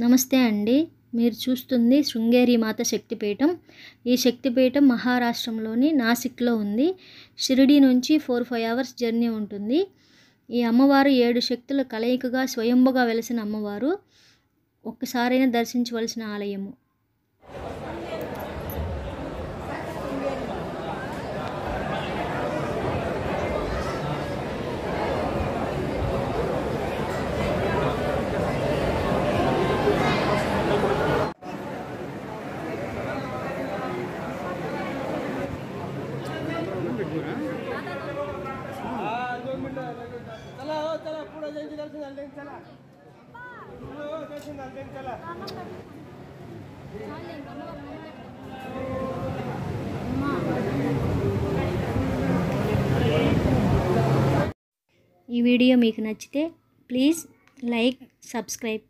నమస్తే అండి. మీరు చూస్తుంది శృంగేరి మాత శక్తిపీఠం. ఈ శక్తిపీఠం మహారాష్ట్రంలోని నాసిక్‌లో ఉంది. షిరిడీ నుంచి 4-5 అవర్స్ జర్నీ ఉంటుంది. ఈ అమ్మవారు 7 శక్తుల కలయికగా స్వయంభుగా వెలిసిన అమ్మవారు. ఒక్కసారైనా దర్శించవలసిన ఆలయము. ఈ వీడియో మీకు నచ్చితే ప్లీజ్ లైక్, సబ్స్క్రైబ్.